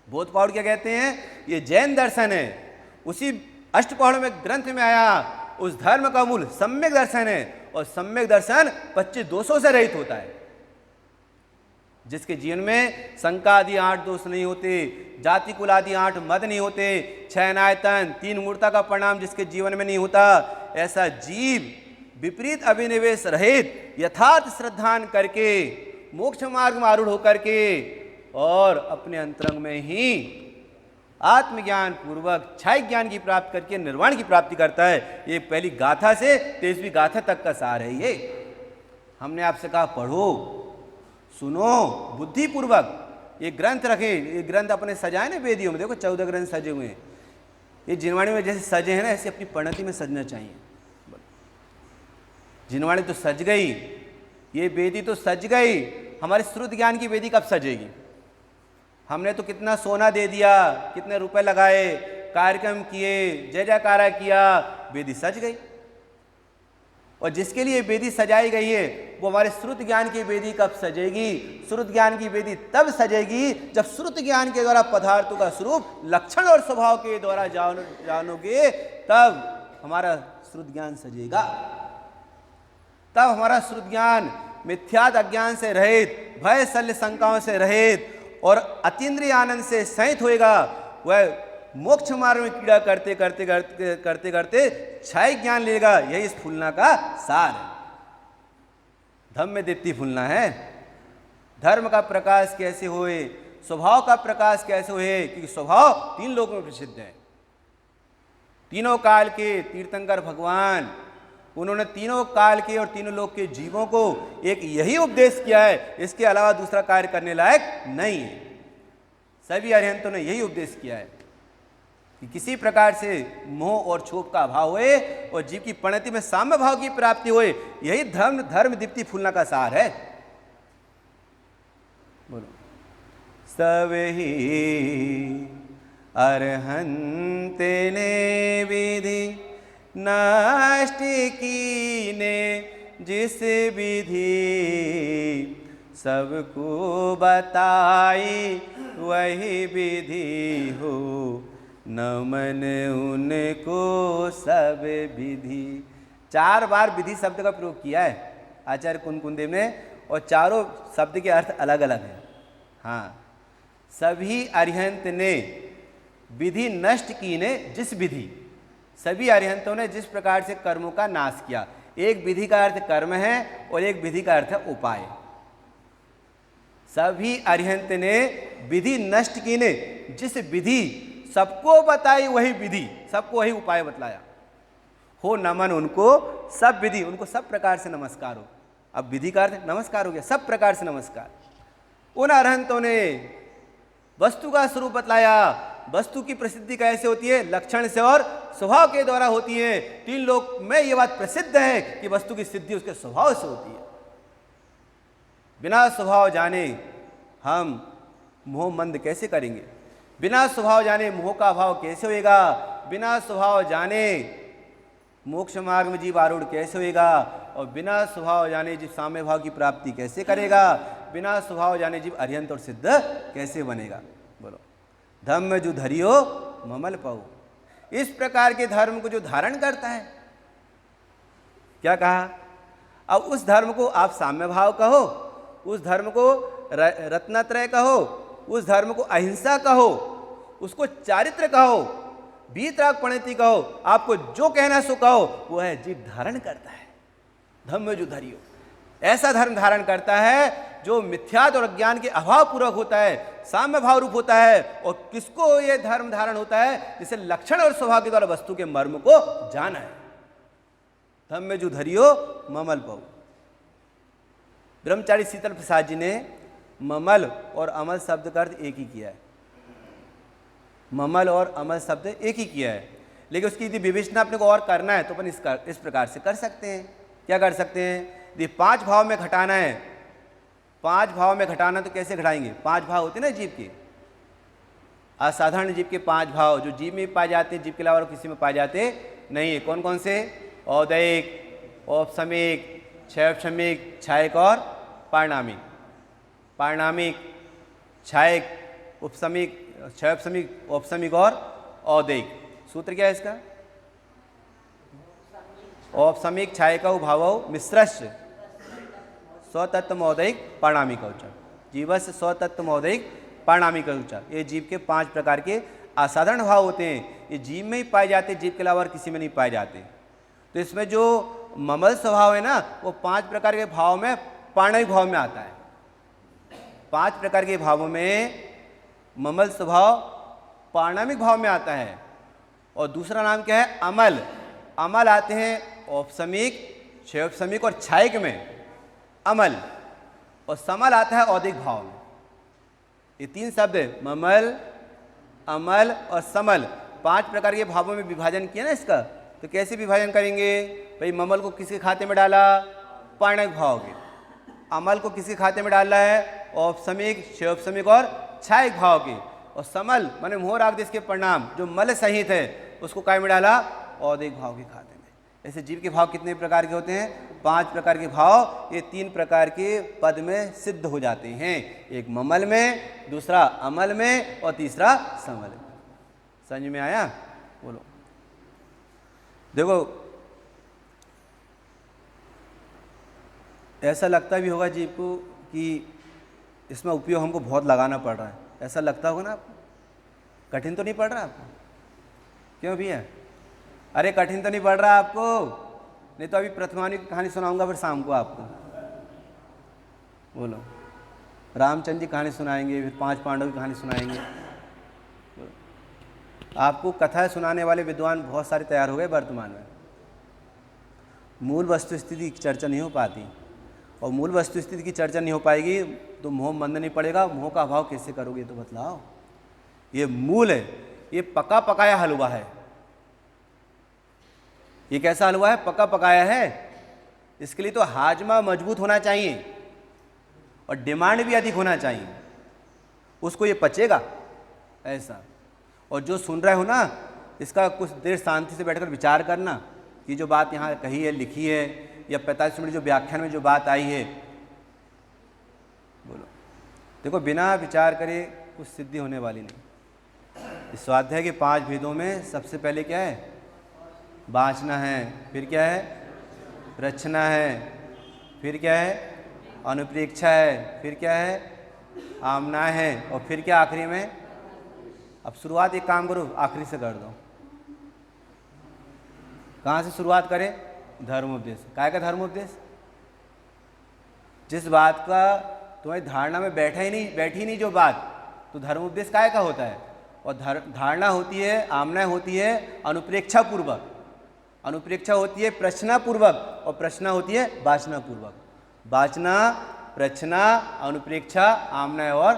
बौद्ध पहाड़ क्या कहते हैं? ये जैन दर्शन है। उसी अष्टपहाड़ में ग्रंथ में आया, उस धर्म का मूल सम्यक दर्शन है, और सम्यक दर्शन 25 दोषों से रहित होता है। जिसके जीवन में शंका आदि 8 दोष नहीं होते, जाति कुल आदि 8 मद नहीं होते, 6 नायतन 3 मूर्ता का परिणाम जिसके जीवन में नहीं होता, ऐसा जीव विपरीत अभिनिवेश रहित यथार्थ श्रद्धान करके मोक्ष मार्ग में आरूढ़ होकर के और अपने अंतरंग में ही आत्मज्ञान पूर्वक क्षय ज्ञान की प्राप्ति करके निर्वाण की प्राप्ति करता है। ये पहली गाथा से 23वीं गाथा तक का सार है। ये हमने आपसे कहा पढ़ो, सुनो, बुद्धिपूर्वक ये ग्रंथ रखे। ये ग्रंथ अपने सजाए ना वेदियों में, देखो 14 ग्रंथ सजे हुए हैं। ये जिनवाणी में जैसे सजे हैं ना, ऐसे अपनी परिणति में सजना चाहिए। जिनवाणी तो सज गई, ये वेदी तो सज गई, हमारी श्रुत ज्ञान की वेदी कब सजेगी? हमने तो कितना सोना दे दिया, कितने रुपए लगाए, कार्यक्रम किए, जय जयकारा किया, वेदी सज गई। और जिसके लिए वेदी सजाई गई है वो हमारे श्रुत ज्ञान की वेदी कब सजेगी? श्रुत ज्ञान की वेदी तब सजेगी जब श्रुत ज्ञान के द्वारा पदार्थों का स्वरूप, लक्षण और स्वभाव के द्वारा जानोगे, तब हमारा श्रुत ज्ञान सजेगा। तब हमारा श्रुत ज्ञान मिथ्यात अज्ञान से रहित, भय शल्य शंकाओं से रहित और अतीन्द्रिय आनंद से सहित होएगा। वह मोक्ष मार्ग में कीड़ा करते करते करते करते करते क्षय ज्ञान लेगा। यही इस फूलना का सार है। धम्म में दीप्ति फूलना है। धर्म का प्रकाश कैसे होए, स्वभाव का प्रकाश कैसे होए, क्योंकि स्वभाव 3 लोकों में प्रसिद्ध है। तीनों काल के तीर्थंकर भगवान, उन्होंने तीनों काल के और तीनों लोक के जीवों को एक यही उपदेश किया है, इसके अलावा दूसरा कार्य करने लायक नहीं है। सभी अरिहंतों ने यही उपदेश किया है कि किसी प्रकार से मोह और क्षोभ का अभाव होए और जीव की परिणति में साम्य भाव की प्राप्ति होए। यही धर्म दीप्ति फूलना का सार है। बोलो, सब ही अरहंत ने विधि नष्ट कीने जिस विधि, सबको बताई वही विधि हो, नमन उनको सब विधि। 4 बार विधि शब्द का प्रयोग किया है आचार्य कुंदकुंदेव ने, और चारों शब्द के अर्थ अलग अलग हैं। हाँ, सभी अरिहंत ने विधि नष्ट की ने जिस विधि, सभी अरिहंतों ने जिस प्रकार से कर्मों का नाश किया। एक विधि का अर्थ कर्म है और एक विधि का अर्थ है उपाय। सभी अरिहंत ने विधि नष्ट की ने जिस विधि, सबको बताई वही विधि, सबको वही उपाय बतलाया हो, नमन उनको सब विधि, उनको सब प्रकार से नमस्कार हो। अब विधि का अर्थ नमस्कार हो गया, सब प्रकार से नमस्कार। उन अरिहंतों ने वस्तु का स्वरूप बतलाया। वस्तु की प्रसिद्धि कैसे होती है? लक्षण से और स्वभाव के द्वारा होती है। 3 लोक में यह बात प्रसिद्ध है कि वस्तु की सिद्धि उसके स्वभाव से होती है। बिना स्वभाव जाने हम मोह मंद कैसे करेंगे? बिना स्वभाव जाने मोह का अभाव कैसे होएगा? बिना स्वभाव जाने मोक्ष मार्ग में जीव आरूढ़ कैसे होएगा? और बिना स्वभाव जाने जीव साम्य भाव की प्राप्ति कैसे करेगा? बिना स्वभाव जाने जीव अरिहंत और सिद्ध कैसे बनेगा? बोलो, धम्म जो धरियो ममल पाओ। इस प्रकार के धर्म को जो धारण करता है, क्या कहा? अब उस धर्म को आप साम्य भाव कहो, उस धर्म को रत्नत्रय कहो, उस धर्म को अहिंसा कहो, उसको चारित्र कहो, वीतराग प्रणति कहो, आपको जो कहना सो कहो, वो है जीव धारण करता है। धम्म जो धरियो, ऐसा धर्म धारण करता है जो मिथ्यात्व और अज्ञान के अभाव पूर्वक होता है, साम्य भाव रूप होता है। और किसको ये धर्म धारण होता है? जिसे लक्षण और स्वभाव के द्वारा वस्तु के मर्म को जाना है। धम्म जो धरियो ममल पऊ। ब्रह्मचारी शीतल प्रसाद जी ने ममल और अमल शब्द का अर्थ एक ही किया है। ममल और अमल शब्द एक ही किया है, लेकिन उसकी यदि विवेचना अपने को और करना है तो अपन इस प्रकार से कर सकते हैं। क्या कर सकते हैं? यदि 5 भाव में घटाना है, 5 भाव में घटाना तो कैसे घटाएंगे? 5 भाव होते हैं ना जीव के, असाधारण जीव के 5 भाव जो जीव में पाए जाते हैं, जीव के अलावा किसी में पाए जाते नहीं है। कौन कौन से? औदैक, औपसमिक, क्षयपसमिक, छायक और पारिणामिक। पारिणामिक, छायक, उपसमिक, क्षयपसमिक, औपसमिक और औदैक। सूत्र क्या है इसका? औपसमिक छायक भाव मिश्रस्य स्वतत्व मौदिक पारिणामिक औचक। जीवस्य स्वतत्व मौदिक पारिणामिक औचक। ये जीव के 5 प्रकार के असाधारण भाव होते हैं। ये जीव में ही पाए जाते, जीव के अलावा और किसी में नहीं पाए जाते। तो इसमें जो ममल स्वभाव है ना, वो 5 प्रकार के भाव में पारिणामिक भाव में आता है। 5 प्रकार के भावों में ममल स्वभाव पारिणामिक भाव में आता है। और दूसरा नाम क्या है? अमल। अमल आते हैं औपसमिक, क्षयोपसमिक और छायक में अमल, और समल आता है औदिक भाव में। ये 3 शब्द है, ममल, अमल और समल। 5 प्रकार के भावों में विभाजन किया ना इसका। तो कैसे विभाजन करेंगे भाई? ममल को किसके खाते में डाला? पारिणामिक भाव के। अमल को किसके खाते में डाला है? औपसमिक, क्षयोपसमिक और छायक भाव के। और समल माने मोहर आगदेश के परिणाम जो मल सहित है, उसको काय में डाला? औदिक भाव के खाते में। ऐसे जीव के भाव कितने प्रकार के होते हैं? 5 प्रकार के भाव। ये 3 प्रकार के पद में सिद्ध हो जाते हैं, एक ममल में, दूसरा अमल में और तीसरा समल में। समझ में आया? बोलो। देखो, ऐसा लगता भी होगा जीव को कि इसमें उपयोग हमको बहुत लगाना पड़ रहा है, ऐसा लगता होगा ना आपको? कठिन तो नहीं पड़ रहा आपको? क्यों भैया? अरे कठिन तो नहीं पड़ रहा आपको? नहीं तो अभी प्रथमानी की कहानी सुनाऊंगा फिर शाम को आपको। बोलो। रामचंद्र जी कहानी सुनाएंगे, फिर 5 पांडव की कहानी सुनाएंगे। आपको कथा सुनाने वाले विद्वान बहुत सारे तैयार हो गए वर्तमान में। मूल वस्तु स्थिति की चर्चा नहीं हो पाती, और मूल वस्तु स्थिति की चर्चा नहीं हो पाएगी तो मोह मंद नहीं पड़ेगा। मोह का अभाव कैसे करोगे तो बतलाओ। ये मूल है, ये पका पकाया हलवा है। ये कैसा हलवा है? पका पकाया है। इसके लिए तो हाजमा मजबूत होना चाहिए और डिमांड भी अधिक होना चाहिए, उसको ये पचेगा ऐसा। और जो सुन रहे हो ना, इसका कुछ देर शांति से बैठकर विचार करना कि जो बात यहाँ कही है, लिखी है, या 45 मिनट जो व्याख्यान में जो बात आई है, बोलो। देखो, बिना विचार करे कुछ सिद्धि होने वाली नहीं। इस स्वाध्याय के 5 भेदों में सबसे पहले क्या है? बाँचना है। फिर क्या है? रचना है। फिर क्या है? अनुप्रेक्षा है। फिर क्या है? आमना है। और फिर क्या आखिरी में? अब शुरुआत एक काम करो, आखिरी से कर दो। कहाँ से शुरुआत करें? धर्मोपदेश। काय का धर्मोपदेश? जिस बात का तुम्हारी धारणा में बैठी नहीं जो बात, तो धर्मोपदेश काय का होता है? और धारणा होती है, आमना होती है अनुप्रेक्षा पूर्वक, अनुप्रेक्षा होती है प्रश्ना पूर्वक, और प्रश्ना होती है वाचना पूर्वक। वाचना, प्रश्ना, अनुप्रेक्षा, आमना और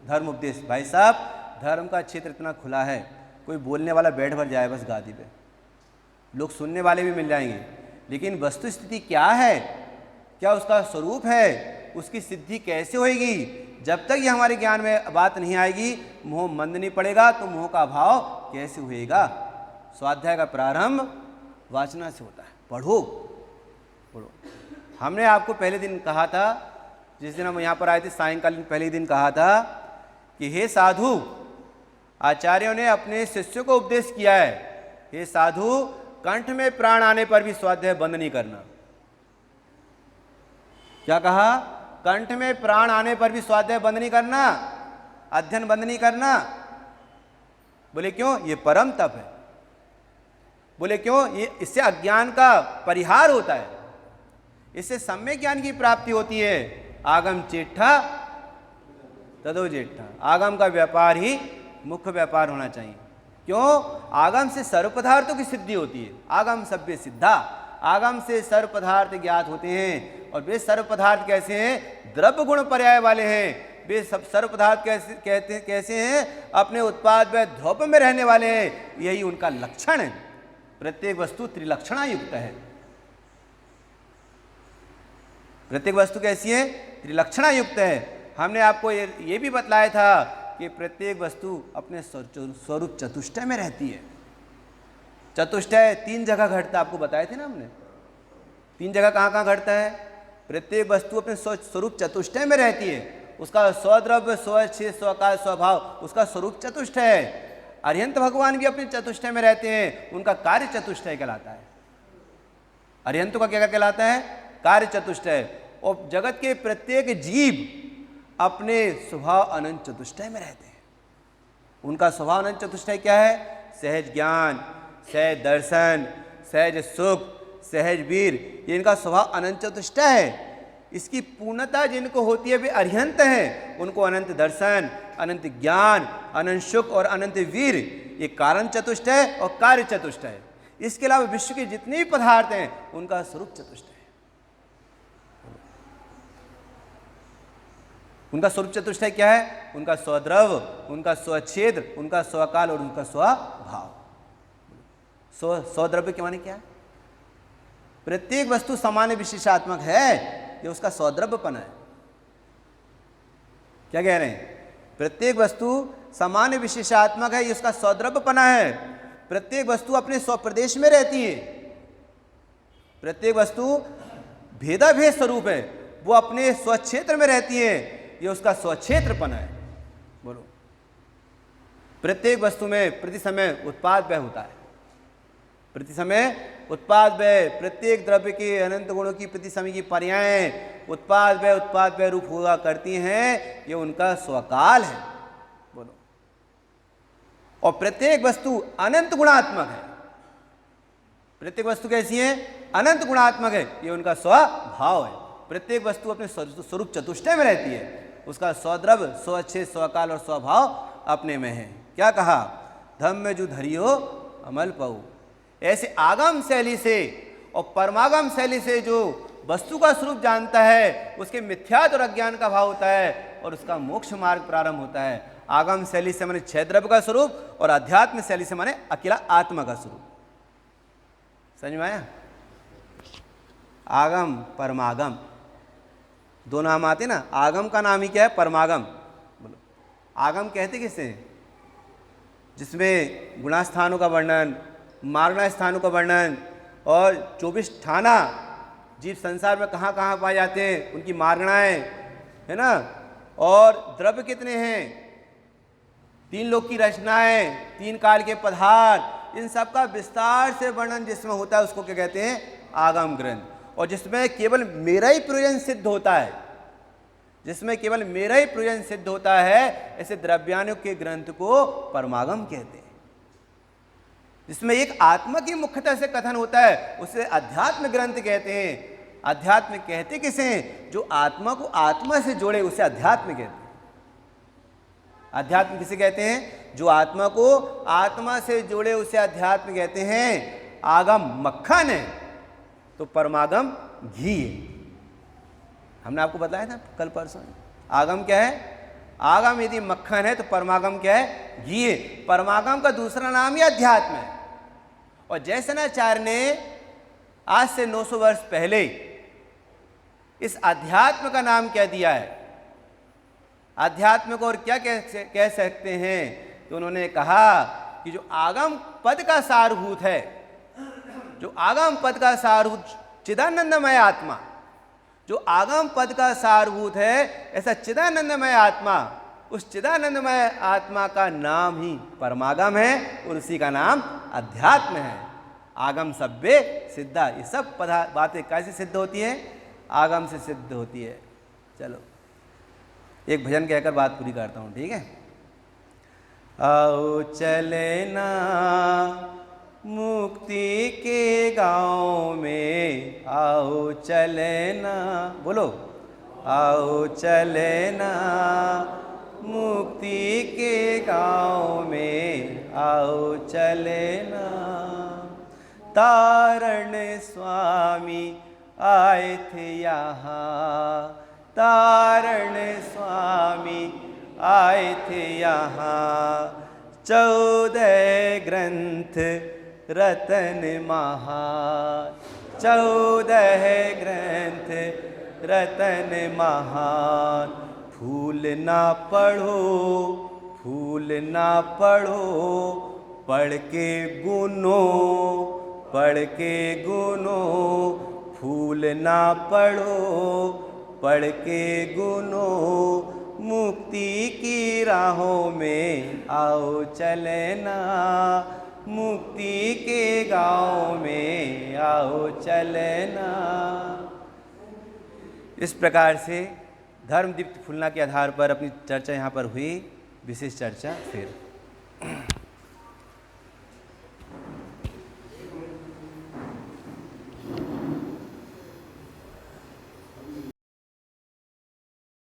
धर्मोपदेश। भाई साहब, धर्म का क्षेत्र इतना खुला है, कोई बोलने वाला बैठ भर जाए बस गादी पे, लोग सुनने वाले भी मिल जाएंगे, लेकिन वस्तु स्थिति क्या है, क्या उसका स्वरूप है, उसकी सिद्धि कैसे होएगी, जब तक ये हमारे ज्ञान में बात नहीं आएगी, मोह मंद नहीं पड़ेगा तो मोह का अभाव कैसे होएगा। स्वाध्याय का प्रारंभ वाचना से होता है। पढ़ो पढ़ो। हमने आपको पहले दिन कहा था, जिस दिन हम यहाँ पर आए थे सायंकालीन पहले दिन कहा था कि हे साधु, आचार्यों ने अपने शिष्यों को उपदेश किया है, हे साधु, कंठ में प्राण आने पर भी स्वाध्याय बंद नहीं करना। क्या कहा? कंठ में प्राण आने पर भी स्वाध्याय बंद नहीं करना, अध्ययन बंद नहीं करना। बोले क्यों? ये परम तप है। बोले क्यों? ये इससे अज्ञान का परिहार होता है, इससे सम्यक ज्ञान की प्राप्ति होती है। आगम चेठा तदो जेठा, आगम का व्यापार ही मुख्य व्यापार होना चाहिए। क्यों? आगम से सर्व पदार्थों की सिद्धि होती है। आगम सभ्य सिद्धा, आगम से सर्व पदार्थ ज्ञात होते हैं। और वे सर्व पदार्थ कैसे हैं? द्रव्य गुण पर्याय वाले हैं। वे सब सर्व पदार्थ कैसे हैं? अपने उत्पाद व ध्रुव में रहने वाले हैं। यही उनका लक्षण है। प्रत्येक वस्तु त्रिलक्षणा युक्त है। प्रत्येक वस्तु कैसी है? त्रिलक्षणा युक्त है। हमने आपको ये भी बतलाया था कि प्रत्येक वस्तु अपने स्वरूप चतुष्टय में रहती है। चतुष्टय 3 जगह घटता है, आपको बताए थे ना हमने। 3 जगह कहाँ कहाँ घटता है? प्रत्येक वस्तु अपने स्वरूप चतुष्टय में रहती है। उसका स्वद्रव्य, स्वच्छेद, स्वकाल, स्वभाव, उसका स्वरूप चतुष्टय है। अरिहंत भगवान भी अपने चतुष्टय में रहते हैं, उनका कार्य चतुष्टय कहलाता है। अरिहंतों का क्या कहलाता है? कार्य चतुष्टय। और जगत के प्रत्येक जीव अपने स्वभाव अनंत चतुष्टय में रहते हैं। उनका स्वभाव अनंत चतुष्टय क्या है? सहज ज्ञान, सहज दर्शन, सहज सुख, सहज वीर, ये इनका स्वभाव अनंत चतुष्टय है। इसकी पूर्णता जिनको होती है वे अरिहंत हैं। उनको अनंत दर्शन, अनंत ज्ञान, अनंत सुख और अनंत वीर, ये कारण चतुष्टय और कार्य चतुष्टय। इसके अलावा विश्व के जितने भी पदार्थ हैं उनका स्वरूप चतुष्टय। उनका स्वरूप चतुष्टय क्या है? उनका स्वद्रव, उनका स्वच्छेद, उनका स्वकाल और उनका स्वभाव। स्वद्रव्य के माने क्या है? प्रत्येक वस्तु सामान्य विशेषात्मक है, ये उसका स्वद्रव्यपन है। क्या कह रहे हैं? प्रत्येक वस्तु सामान्य विशेषात्मक है, ये उसका स्वद्रव्यपना है। प्रत्येक वस्तु अपने स्वप्रदेश में रहती है। प्रत्येक वस्तु भेदाभेद स्वरूप है, वो अपने स्वक्षेत्र में रहती है, ये उसका स्वक्षेत्रपन है। बोलो। प्रत्येक वस्तु में प्रति समय उत्पाद व्यय होता है। प्रति समय उत्पाद व्यय, प्रत्येक द्रव्य के अनंत गुणों की प्रति समय की पर्यायें उत्पाद व्यय रूप हुआ करती हैं, ये उनका स्वकाल है। बोलो। और प्रत्येक वस्तु अनंत गुणात्मक है। प्रत्येक वस्तु कैसी है? अनंत गुणात्मक है, ये उनका स्वभाव है। प्रत्येक वस्तु अपने स्वरूप चतुष्टय में रहती है, उसका स्वद्रव्य, स्वच्छेद, स्वकाल और स्वभाव अपने में है। क्या कहा? धम्म में जो धरियो अमल पाऊ। ऐसे आगम शैली से और परमागम शैली से जो वस्तु का स्वरूप जानता है, उसके मिथ्यात्व और अज्ञान का भाव होता है और उसका मोक्ष मार्ग प्रारंभ होता है। आगम शैली से माने 6 द्रव्य का स्वरूप और अध्यात्म शैली से माने अकेला आत्मा का स्वरूप। समझ में आया? आगम परमागम दो नाम आते ना। आगम का नाम ही क्या है? परमागम। बोलो। आगम कहते किसे? जिसमें गुणास्थानों का वर्णन, मार्गणा स्थानों का वर्णन और 24 ठाना जीव संसार में कहाँ कहाँ पाए जाते हैं, उनकी मार्गणाएं, है ना। और द्रव्य कितने हैं, 3 लोक की रचनाएं, 3 काल के पदार्थ, इन सब का विस्तार से वर्णन जिसमें होता है उसको क्या कहते हैं? आगम ग्रंथ। और जिसमें केवल मेरा ही प्रयोजन सिद्ध होता है, जिसमें केवल मेरा ही प्रयोजन सिद्ध होता है, ऐसे द्रव्यानुग के ग्रंथ को परमागम कहते हैं। जिसमें एक आत्मा की मुख्यतः से कथन होता है उसे अध्यात्म ग्रंथ कहते हैं। अध्यात्म कहते किसे हैं? जो आत्मा को आत्मा से जोड़े उसे अध्यात्म कहते हैं। अध्यात्म किसे कहते हैं? जो आत्मा को आत्मा से जोड़े उसे अध्यात्म कहते हैं। आगम मक्खन है तो परमागम घी है। हमने आपको बताया था कल परसों। आगम क्या है? आगम यदि मक्खन है तो परमागम क्या है? घी है। परमागम का दूसरा नाम ही अध्यात्म है। और जयसेनाचार्य ने आज से 900 वर्ष पहले इस अध्यात्म का नाम क्या दिया है? अध्यात्म को और क्या कह सकते हैं? तो उन्होंने कहा कि जो आगम पद का सारभूत है, जो आगम पद का सारभूत चिदानंदमय आत्मा, जो आगम पद का सारभूत है, ऐसा चिदानंदमय आत्मा, उस चिदानंदमय आत्मा का नाम ही परमागम है और उसी का नाम अध्यात्म है। आगम सभ्य सिद्धा, ये सब बातें कैसे सिद्ध होती है? आगम से सिद्ध होती है। चलो एक भजन कहकर बात पूरी करता हूँ, ठीक है। आओ चले ना मुक्ति के गाँव में, आओ चले ना, बोलो, आओ चले ना मुक्ति के गाँव में, आओ चले ना। तारण स्वामी आए थे यहाँ, तारण स्वामी आए थे यहाँ, 14 ग्रंथ रतन महान, 14 ग्रंथ रतन महान। फूल ना पढ़ो, फूल ना पढ़ो, पढ़ के गुनो, पढ़ के गुनो, फूल ना पढ़ो, पढ़ के गुनो, मुक्ति की राहों में आओ चले ना, मुक्ति के गाँव में आओ चले ना। इस प्रकार से धर्मदीप्त फूलना के आधार पर अपनी चर्चा यहाँ पर हुई। विशेष चर्चा फिर।